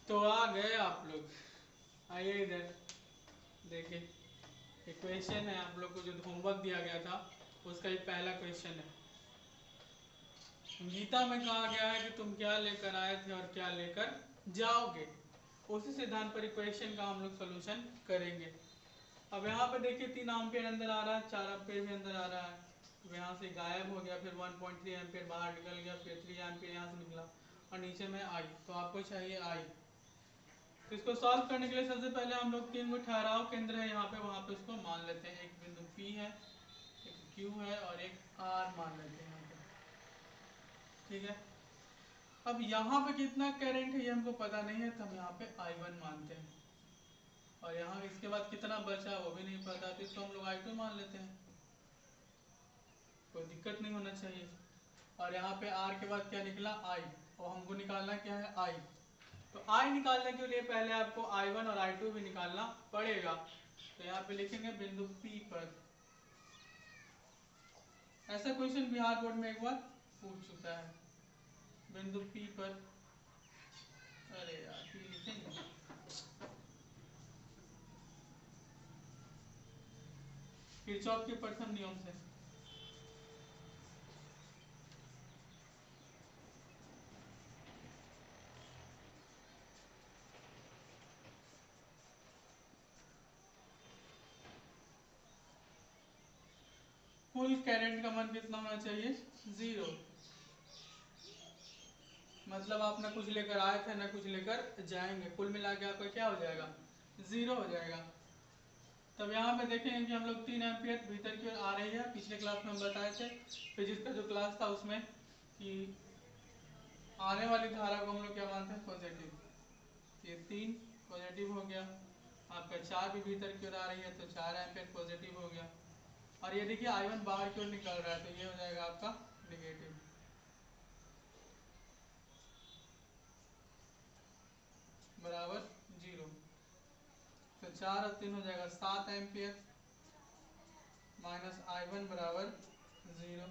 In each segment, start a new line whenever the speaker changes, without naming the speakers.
तो आ गए आप लोग, आइए इधर देखिए। एक क्वेश्चन है आप लोग को जो होमवर्क दिया गया था, उसका ये पहला क्वेश्चन है। गीता में कहा गया है कि तुम क्या लेकर आए थे और क्या लेकर जाओगे। उसी सिद्धांत पर क्वेश्चन का हम लोग सोल्यूशन करेंगे। अब यहाँ पे देखिए 3 एम्पियर अंदर आ रहा है, 4 एम्पियर भी अंदर आ रहा है। तो यहाँ से गायब हो गया, फिर 1.3 एम्पियर बाहर निकल गया, फिर 3 एम्पियर यहाँ से निकला और नीचे में आई। तो आपको चाहिए आई। तो इसको सॉल्व करने के लिए सबसे पहले हम लोग 3 गो ठहराव केंद्र है यहाँ पे, वहाँ पे उसको मान लेते हैं। एक बिंदु P है, एक Q है और एक R मान लेते हैं यहाँ पे। ठीक है। अब यहाँ पे कितना करंट है ये हमको पता नहीं है, तो हम यहाँ पे I1 मानते हैं। और यहाँ इसके बाद कितना बचा वो भी नहीं पता, तो इसको हम लोग I2 मान लेते हैं। कोई दिक्कत नहीं होना चाहिए। और यहाँ पे R के बाद क्या निकला I, और हमको निकालना क्या है I। तो I निकालने के लिए पहले आपको I1 और I2 भी निकालना पड़ेगा। तो यहाँ पे लिखेंगे बिंदु P पर। ऐसा क्वेश्चन बिहार बोर्ड में एक बार पूछ चुका है। बिंदु P पर, अरे यार P लिखेंगे, किरचॉफ के प्रथम नियम से। कुल करंट का मान कितना होना चाहिए? 0। मतलब आप ना कुछ लेकर आए थे ना कुछ लेकर जाएंगे, कुल मिला के आपका क्या हो जाएगा? 0 हो जाएगा। तब यहाँ पे देखेंगे कि हम लोग 3 एम्पियर भीतर की ओर आ रही है। पिछले क्लास में हम बताए थे, फिजिक्स का जो क्लास था उसमें, कि आने वाली धारा को हम लोग क्या मानते हैं? पॉजिटिव। ये 3 पॉजिटिव हो गया। आपका 4 भी भीतर की ओर आ रही है, तो 4 एम्पियर पॉजिटिव हो गया। और ये देखिए I1 बाहर की ओर निकल रहा है, तो ये हो जाएगा आपका नेगेटिव। बराबर 0। तो 4 और 3 हो जाएगा 7 एम्पियर माइनस I1 बराबर 0।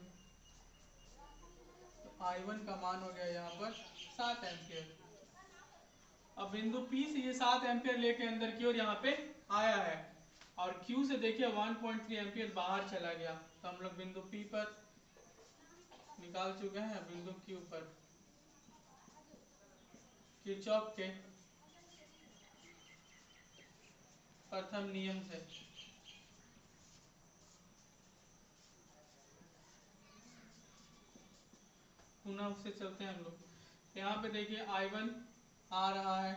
तो I1 का मान हो गया यहाँ पर 7 एम्पियर। अब बिंदु P से ये 7 एम्पियर लेके अंदर की ओर यहाँ पे आया है, और Q से देखिए 1.3 एम्पियर बाहर चला गया। तो हम लोग बिंदु P पर निकाल चुके हैं, बिंदु Q पर किरचॉफ के प्रथम नियम से। पुनः उससे चलते हैं हम लोग। यहाँ पे देखिए I1 आ रहा है,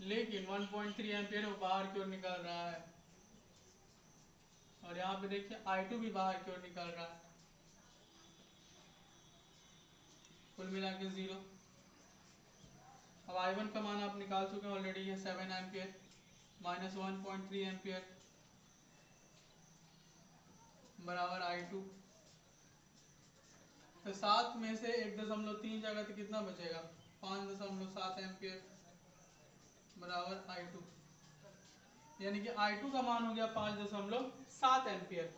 लेकिन 1.3 एम्पियर वो बाहर की ओर निकल रहा है। और यहाँ पे देखिए I2 भी बाहर की ओर निकल रहा है। कुल मिला के 0। अब I1 का मान आप निकाल चुके हैं ऑलरेडी, है 7 एम्पियर माइनस 1.3 एम्पियर बराबर I2। तो 7 में से 1.3 जाएगा तो कितना बचेगा? 5.7 एम्पियर बराबर I2। यानी कि I2 का मान हो गया 5.7 एम्पियर।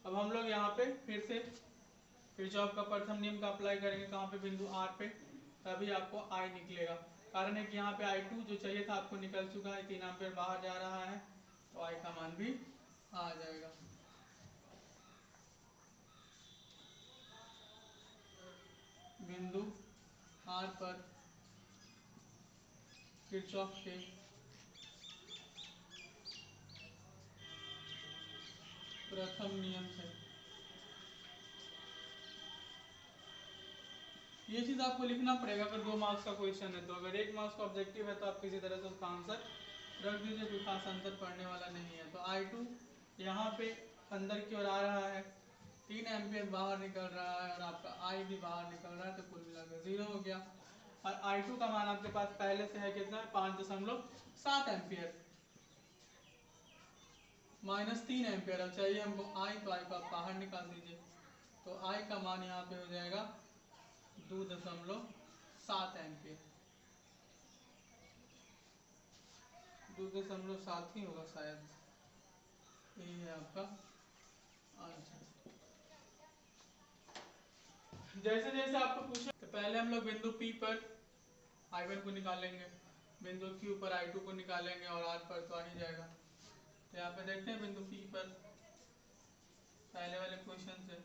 अब हम लोग यहाँ पे फिर से किरचॉफ का प्रथम नियम का अप्लाई करेंगे। कहाँ पे? बिंदु R पे। तभी आपको I निकलेगा। कारण है कि यहाँ पे I2 जो चाहिए था आपको निकल चुका है, 3 एम्पियर बाहर जा रहा है, तो I का मान भी आ जाएगा। बिंदु R पर किरचॉफ के प्रथम नियम से। ये चीज आपको लिखना पड़ेगा अगर 2 मार्क्स का क्वेश्चन है तो। अगर 1 मार्क्स का ऑब्जेक्टिव है तो आप किसी तरह से उसका आंसर रख दीजिए, कोई खास अंतर पड़ने वाला नहीं है। तो I2 यहाँ पे अंदर की ओर आ रहा है, 3 एम्पियर बाहर निकल रहा है, और आपका I भी बाहर निकल रहा है, तो कुल मिलाकर 0 हो गया। और I2 का मान आपके पास पहले से है कितना? 5.7 एम्पियर माइनस 3 एम्पियर। अब चाहिए हमको I, तो I को आप बाहर निकाल दीजिए। तो I का मान यहाँ पे हो जाएगा 2.7 एम्पियर। 2.7 ही होगा शायद। यही है आपका आंसर। जैसे जैसे आपको पूछे, तो पहले हम लोग बिंदु P पर I1 को निकालेंगे, बिंदु Q पर I2 को निकालेंगे और R पर तो आ ही जाएगा। तो यहाँ पे देखते हैं बिंदु P पर पहले वाले क्वेश्चन से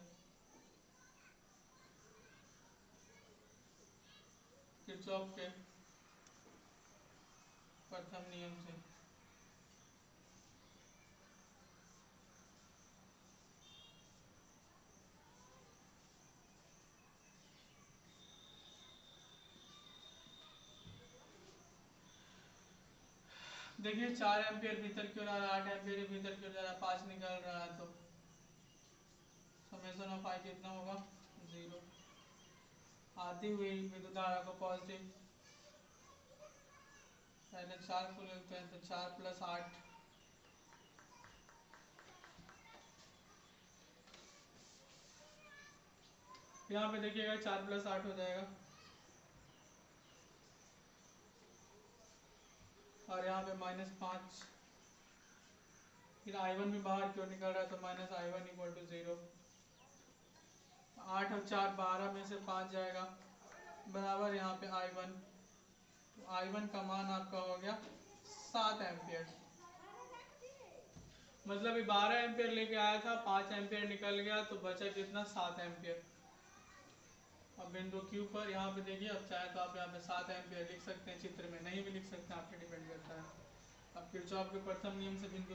किरचॉफ के प्रथम नियम से देखिए 4 एम्पियर भीतर क्यों आ रहा है, 8 एम्पियर भीतर क्यों जा रहा है, 5 निकल रहा है, तो समेशन ऑफ आई कितना होगा 0। आती हुई विद्युत धारा को पॉजिटिव, पहले 4 को लेते हैं तो 4 + 8 यहाँ पे देखिएगा 4 + 8 हो जाएगा और यहाँ पे -5, फिर I1 भी बाहर क्यों निकल रहा है तो -I1 = 0। 8 और 4 12 में से 5 जाएगा बराबर यहाँ पे I1, तो I1 का मान आपका हो गया 7 एम्पियर। मतलब ये 12 एम्पियर लेके आया था, 5 एम्पियर निकल गया तो बचा कितना 7 एम्पियर। अब बिंदु Q पर यहाँ पे देखिए, अब चाहे तो आप यहाँ पे 7 एम्पियर लिख सकते हैं, चित्र में नहीं भी लिख सकते हैं, आप पे डिपेंड करता है। अब किरचॉफ के प्रथम नियम से बिंदु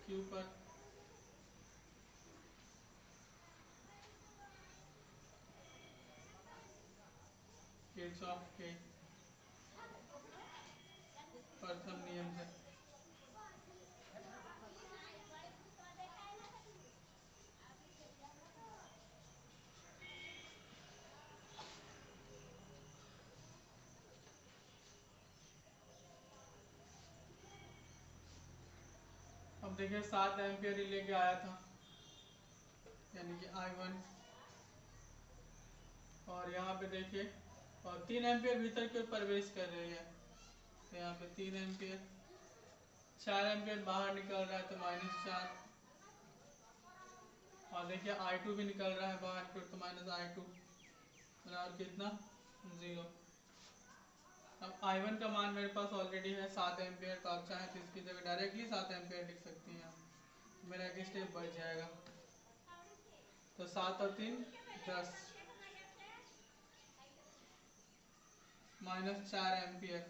Q पर किरचॉफ के प्रथम नियम से अब देखिए 7 एम्पियर ही लेके आया था, यानी कि I1, और यहाँ पे देखिए और 3 एम्पियर भीतर की ओर प्रवेश कर रही है, तो यहाँ पे 3 एम्पियर, 4 एम्पियर बाहर निकल रहा है तो -4, और देखिए I2 भी निकल रहा है बाहर की ओर तो -I2 बराबर कितना 0। अब I1 का मान मेरे पास ऑलरेडी है 7 एम्पियर, तो आप चाहें तो इसकी जगह डायरेक्टली 7 एम्पियर लिख सकती हैं, मेरा एक स्टेप बढ़ जाएगा। तो 7 और 3 10 -4 एम्पियर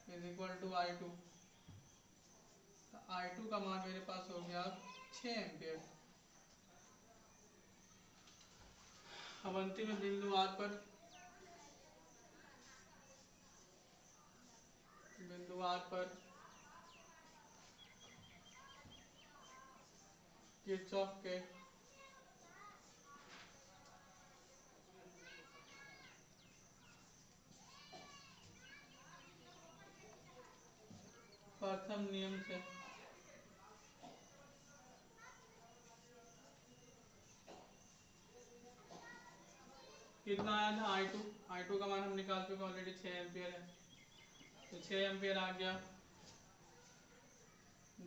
= I2, तो I2 का मान मेरे पास हो गया 6 एम्पियर। अब अंतिम बिंदु R पर, बिंदु R पर किरचॉफ के प्रथम नियम से कितना आया था I2 का मान हम निकाल चुके ऑलरेडी 6 एम्पियर है, तो 6 एम्पियर आ गया,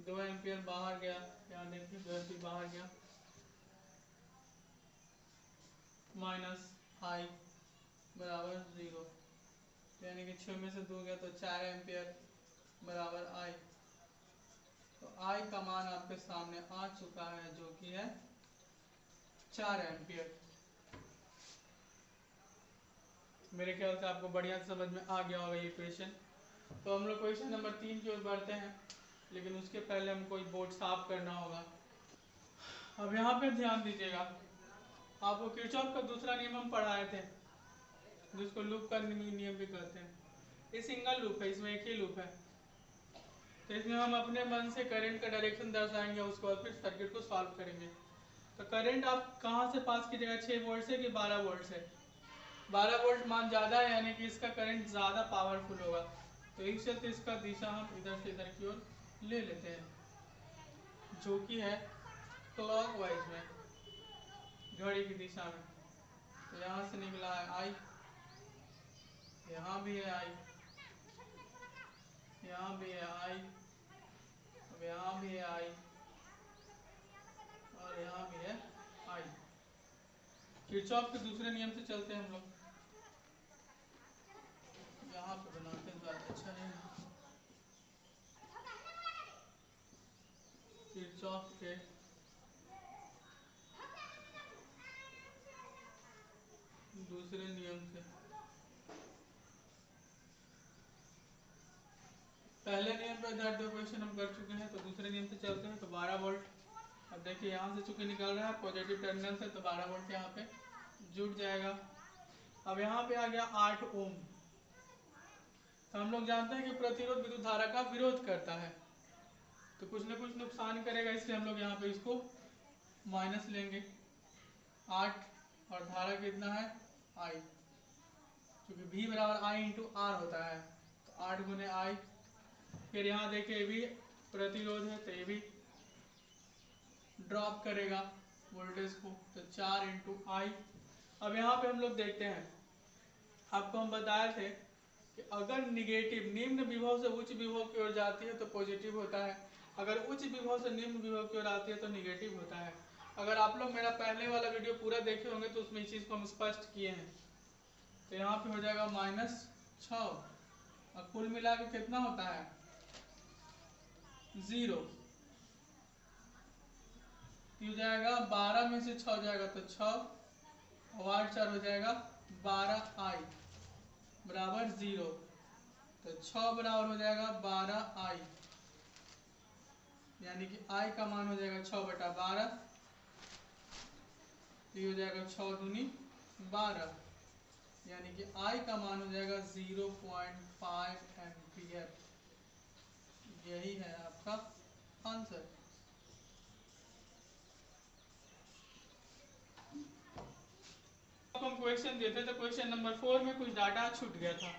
2 एम्पियर बाहर गया, यहाँ देखिए 2 एम्पियर बाहर गया, -I बराबर 0, यानी कि 6 में से 2 गया तो 4 एम्पियर बराबर I। तो I का मान आपके सामने आ चुका है जो कि है 4 एम्पियर। मेरे ख्याल से आपको बढ़िया समझ में आ गया होगा ये क्वेश्चन। तो हम लोग क्वेश्चन नंबर 3 की ओर बढ़ते हैं, लेकिन उसके पहले हमको बोर्ड साफ करना होगा। अब यहाँ पे ध्यान दीजिएगा, आपको किरचॉफ का दूसरा नियम हम पढ़ाए थे, जिसको लूप का नियम भी कहते हैं। ये सिंगल लूप है, इसमें एक ही लूप है, तो इसमें हम अपने मन से करंट का डायरेक्शन दर्शाएंगे, उसके बाद फिर सर्किट को सॉल्व करेंगे। तो करंट आप कहाँ से पास कीजिएगा, 6 वोल्ट से कि 12 वोल्ट से। 12 वोल्ट मान ज़्यादा है, यानी कि इसका करंट ज़्यादा पावरफुल होगा, तो इस चलते इसका दिशा हम इधर से इधर की ओर ले लेते हैं, जो कि है क्लॉकवाइज में, घड़ी की दिशा में। तो यहाँ से निकला है I, यहाँ भी है I, यहाँ भी है I, अब यहाँ भी है I, और यहाँ भी है I। किरचॉफ के दूसरे नियम से चलते हैं हम लोग। यहाँ पे बनाते हैं ज़्यादा अच्छा रहेगा। किरचॉफ के दूसरे नियम से पहले नियम पे आधारित क्वेश्चन हम कर चुके हैं, तो दूसरे नियम से चलते हैं। तो 12 वोल्ट, अब देखिए यहाँ से चूंकि निकल रहा है पॉजिटिव टर्मिनल से, तो 12 वोल्ट यहाँ पे जुड़ जाएगा। अब यहाँ पे आ गया 8 ओम। तो हम लोग जानते हैं कि प्रतिरोध विद्युत धारा का विरोध करता है, तो कुछ न कुछ नुकसान करेगा, इसलिए हम लोग यहाँ पे इसको माइनस लेंगे। 8 और धारा कितना है I, क्योंकि V बराबर I इंटू आर होता है, तो 8 गुने I। फिर यहाँ देखिए ये भी प्रतिरोध है, तो ये भी ड्रॉप करेगा वोल्टेज को, तो 4 इंटू I। अब यहाँ पे हम लोग देखते हैं, आपको हम बताए थे कि अगर निगेटिव निम्न विभव से उच्च विभव की ओर जाती है तो पॉजिटिव होता है, अगर उच्च विभव से निम्न विभव की ओर आती है तो निगेटिव होता है। अगर आप लोग मेरा पहले वाला वीडियो पूरा देखे होंगे तो उसमें इस चीज़ को हम स्पष्ट किए हैं। तो यहाँ पे हो जाएगा -6, और कुल मिला के कितना होता है 0, हो जाएगा 12 में से 6 जाएगा तो 6 और 8 4 हो जाएगा 12I बराबर 0, तो 6 बराबर हो जाएगा 12I, यानी कि I का मान हो जाएगा 6/12, ये हो जाएगा 6 दूनी 12, यानी कि I का मान हो जाएगा 0.5 एम्पियर। यही है आपका आंसर। हम क्वेश्चन देते तो क्वेश्चन नंबर 4 में कुछ डाटा छूट गया था।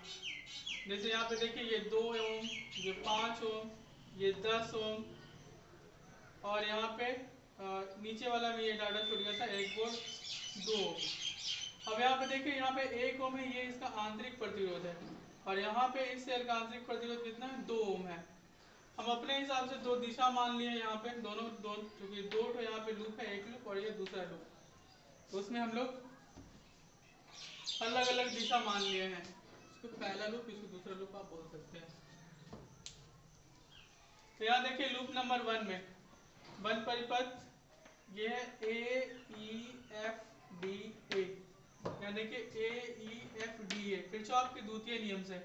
जैसे यहाँ पे देखिए ये 2 ओम, ये 5 ओम, ये 10 ओम, और यहाँ पे नीचे वाला में ये डाटा छूट गया था 1 वोल्ट 2 ओम। अब यहाँ पे देखिए यहाँ पे 1 ओम है, ये इसका आंतरिक प्रतिरोध है, और यहाँ पे इस सेल का आंतरिक प्रतिरोध कितना है 2 ओम है। हम अपने हिसाब से दो दिशा मान लिए यहाँ पे, दोनों क्योंकि दो तो यहाँ पे लूप है, एक लूप और ये दूसरा लूप, तो उसमें हम लोग अलग अलग दिशा मान लिए हैं। इसको पहला लूप, इसको दूसरा लूप आप बोल सकते हैं। तो यहाँ देखिए लूप नंबर 1 में वन परिपथ ये है AEFDA, यहाँ देखिए AEFDA किरचॉफ के द्वितीय नियम से।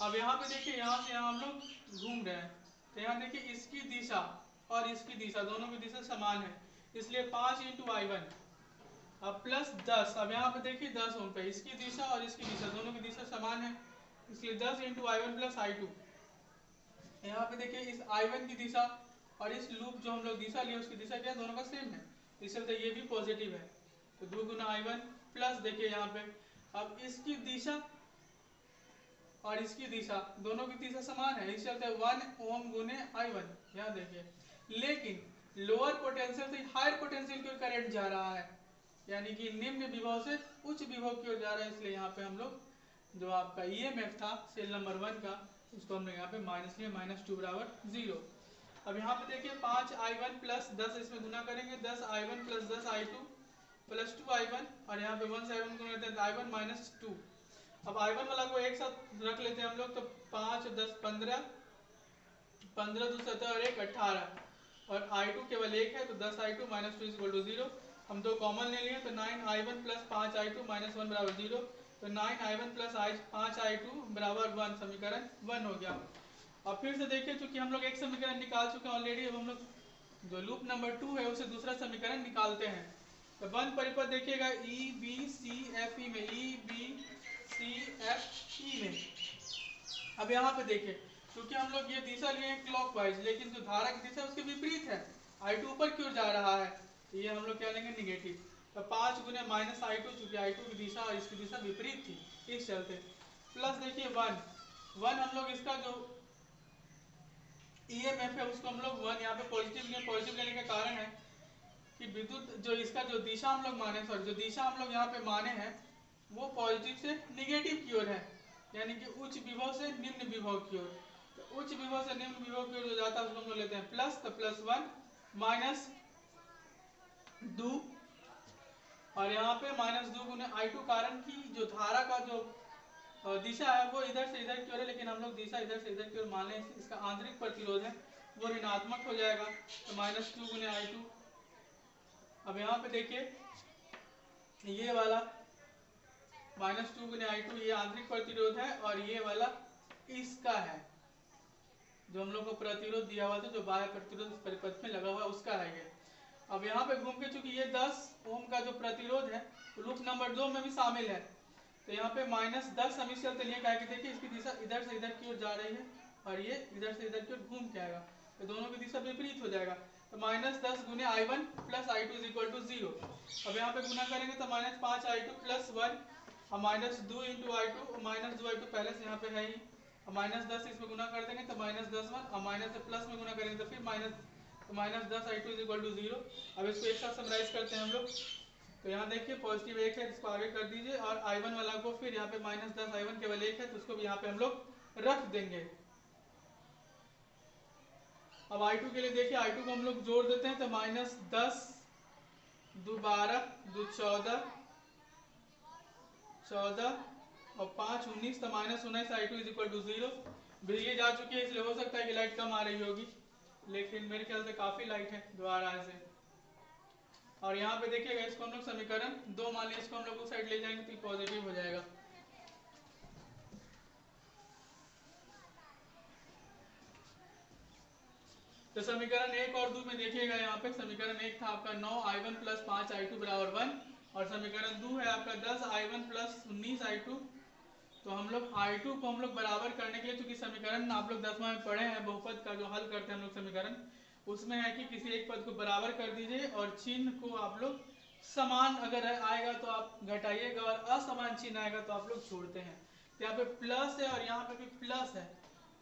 अब यहाँ पे देखिए यहाँ से यहाँ हम लोग घूम रहे हैं, तो यहाँ देखिए इसकी दिशा और इसकी दिशा दोनों की दिशा समान है, इसलिए 5 इंटू I1 अब प्लस 10। अब यहाँ पे देखिए 10 ओम पे इसकी दिशा और इसकी दिशा दोनों की दिशा समान है, इसलिए 10 इंटू I1 प्लस I2। यहाँ पे देखिए इस I1 की दिशा और इस लूप जो हम लोग दिशा लिए उसकी दिशा क्या दोनों का सेम है, इसलिए ये भी पॉजिटिव है, तो 2 गुना I1 प्लस देखिए यहाँ पे अब इसकी दिशा और इसकी दिशा दोनों की दिशा समान है, इस चलते 1 ओम गुने I1। यहाँ देखिए लेकिन लोअर पोटेंशियल से हायर पोटेंशियल की ओर करंट जा रहा है, यानी कि निम्न विभव से उच्च विभव की ओर जा रहा है, इसलिए यहाँ पे हम लोग जो आपका EMF था सेल नंबर 1 का उसको हमने यहाँ पे माइनस लिया, -2 बराबर 0। अब यहाँ पे देखिए 5I1 प्लस 10 इसमें गुना करेंगे, 10I1 plus 10I2 plus 2I1, और यहाँ पे 1 से I1 गुना करते हैं तो I1 -2। अब I1 वाला को एक साथ रख लेते हैं हम लोग, तो 5 10 15, 15 2 17 और 1 18, और I2 केवल 1 है तो 10I2 -2 = 0। हम दो कॉमन ले लिए तो 9I1 प्लस 5I2 -1 बराबर 0, तो 9I1 प्लस 5I2 बराबर 1, समीकरण 1 हो गया। अब फिर से देखिए चूंकि हम लोग एक समीकरण निकाल चुके हैं ऑलरेडी, अब हम लोग जो लूप नंबर 2 है उसे दूसरा समीकरण निकालते हैं। तो वन परिपथ देखिएगा EBCFE में, EBCFE में। अब यहाँ पे देखिए क्योंकि हम लोग ये दिशा लिए हैं क्लॉकवाइज, लेकिन जो धारा की दिशा उसके विपरीत है, I2 ऊपर की ओर जा रहा है, तो ये हम लोग क्या लेंगे नेगेटिव। तो 5 गुने -I2, चूंकि I2 की दिशा और इसकी दिशा विपरीत थी इस चलते, प्लस देखिए 1 हम लोग इसका जो EMF है उसको हम लोग 1 यहाँ पे पॉजिटिव लेने का कारण है कि विद्युत जो इसका जो दिशा हम लोग माने, सॉरी जो दिशा हम लोग यहाँ पे माने हैं वो पॉजिटिव से निगेटिव की ओर है, यानी कि उच्च विभव से निम्न विभव की ओर। तो उच्च विभव से निम्न विभव की ओर जो जाता है उसको हम लोग लेते हैं प्लस, तो +1 -2, और यहाँ पे -2 गुने I2, कारण की जो धारा का जो और दिशा है वो इधर से इधर की ओर है, लेकिन हम लोग दिशा इधर से इधर की ओर मान लें, इसका आंतरिक प्रतिरोध है वो ऋणात्मक हो जाएगा, तो -q गुने I2। अब यहाँ पे देखिए ये वाला -2 गुने I2 ये आंतरिक प्रतिरोध है, और ये वाला इसका है जो हम लोग को प्रतिरोध दिया हुआ था, जो बाह्य प्रतिरोध इस परिपथ में लगा हुआ उसका है ये। अब यहाँ पे घूम के चूंकि ये 10 ओम का जो प्रतिरोध है लूप नंबर 2 में भी शामिल है, तो यहाँ पे -10 हम इस चलते लिए क्या कि देखिए इसकी दिशा इधर से इधर की ओर जा रही है और ये इधर से इधर की ओर घूम के आएगा, तो दोनों की दिशा विपरीत हो जाएगा। तो -10 गुने I1 plus I2 is equal to 0। अब यहाँ पे गुना करेंगे तो -5 I2 प्लस 1 और -2 इंटू I2, -2 I2 पहले से यहाँ पे है ही, और -10 इसमें गुना कर देंगे तो -10 1, और माइनस से प्लस में गुना करेंगे तो फिर -10 I2 इज इक्वल टू 0। अब इसको एक साथ समराइज करते हैं हम लोग, तो यहाँ देखिए पॉजिटिव 1 है, इसको आगे कर दीजिए, और I1 वाला को फिर यहाँ पे -10 I1 केवल 1 है तो उसको भी यहाँ पे हम लोग रख देंगे। अब I2 के लिए देखिए I2 को हम लोग जोड़ देते हैं, तो -10 2 12 2 14 और 5 19, तो -19 I2 इज इक्वल टू 0। बिजली जा चुकी है इसलिए हो सकता है कि लाइट कम आ रही होगी, लेकिन मेरे ख्याल से काफी लाइट है जो आ रहा है इसे। और यहाँ पे देखिएगा इसको हम लोग समीकरण 2 मान लीजिए, इसको हम लोग उस साइड ले जाएंगे तो ये पॉजिटिव हो जाएगा। तो समीकरण 1 और 2 में देखिएगा, यहाँ पे समीकरण 1 था आपका 9 I1 प्लस 5 I2 बराबर 1, और समीकरण 2 है आपका 10 I1 प्लस 19 I2। तो हम लोग I2 को हम लोग बराबर करने के लिए, चूंकि समीकरण आप लोग 10वां में पढ़े हैं बहुपद का जो हल करते हैं हम लोग समीकरण, उसमें है कि किसी एक पद को बराबर कर दीजिए और चिन्ह को आप लोग समान अगर आएगा तो आप घटाइएगा और असमान चिन्ह आएगा तो आप लोग छोड़ते हैं। तो यहाँ पे प्लस है और यहाँ पे भी प्लस है,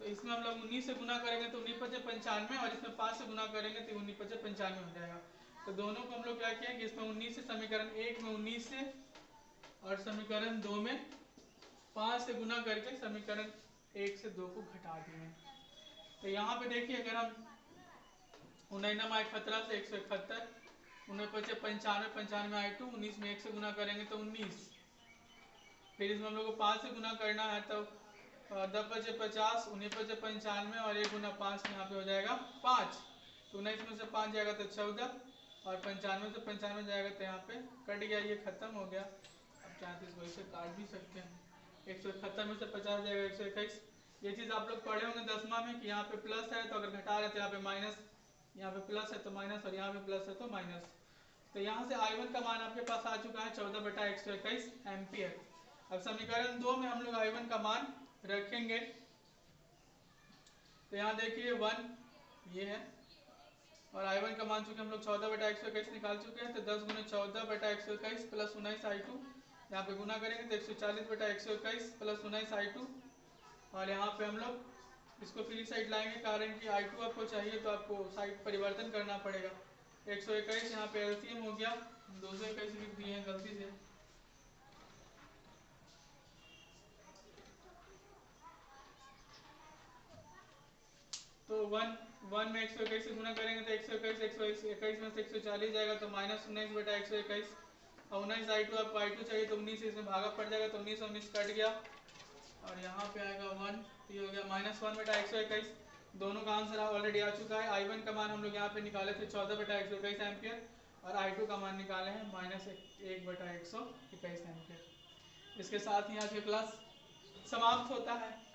तो इसमें हम लोग 19 से गुना करेंगे तो 19 × 5 = 95, और इसमें 5 से गुना करेंगे तो 19 × 5 = 95 हो जाएगा। तो दोनों को हम लोग क्या किया कि इसमें 19 से समीकरण 1 में 19 से और समीकरण 2 में 5 से गुना करके समीकरण 1 से 2 को घटा दिए। तो यहाँ पे देखिए अगर हम 19 17 से 171, 19 × 5 = 95, 95 I2, 19 में 1 से गुना करेंगे तो 19, फिर इसमें हम लोग को 5 से गुना करना है तो 10 × 50, 19 × 5 = 95, और 1 × 5 यहाँ पे हो जाएगा 5, तो 19 में से 5 जाएगा तो 14, और 95 से 95 जाएगा तो यहाँ पे कट गया, ये खत्म हो गया। अब चाहे तो इसको इसे काट भी सकते हैं, 171 में से 50 जाएगा 121। ये चीज़ आप लोग पढ़े होंगे 10वां में कि यहाँ पे प्लस है तो अगर घटा रहे तो यहाँ पे माइनस, यहाँ पे प्लस है तो माइनस, और यहाँ पे प्लस है तो माइनस। तो यहाँ से I1 का मान आपके पास आ चुका है 14/121 एम्पियर। अब समीकरण 2 में हम लोग I1 का मान रखेंगे, तो यहाँ देखिए 1 ये है, और I1 का मान चुके हम लोग 14/121 निकाल चुके हैं, तो 10 × 14/121 प्लस 19 I2, यहाँ पे गुना करेंगे तो 140/121 प्लस 19 I2, और यहाँ पे हम लोग इसको फ्री साइड लाएंगे, कारण कि I2 आपको चाहिए तो आपको साइड परिवर्तन करना पड़ेगा। 121 यहाँ पे एलसीएम हो गया, 221 लिख दिए हैं गलती से, तो 1 में 121 से गुना करेंगे तो 121 में से 140 जाएगा तो -19/121, और 19 I2 आपको I2 चाहिए तो 19 से इसमें भागा पड़ जाएगा तो 19 19 कट गया, और यहाँ पे आएगा 1, तो ये हो गया -1/121। दोनों का आंसर ऑलरेडी आ चुका है। I1 का मान हम लोग यहाँ पे निकाले थे 14/121 एम्पियर, और I2 का मान निकाले हैं -1/121 एम्पियर। इसके साथ ही आज की क्लास समाप्त होता है।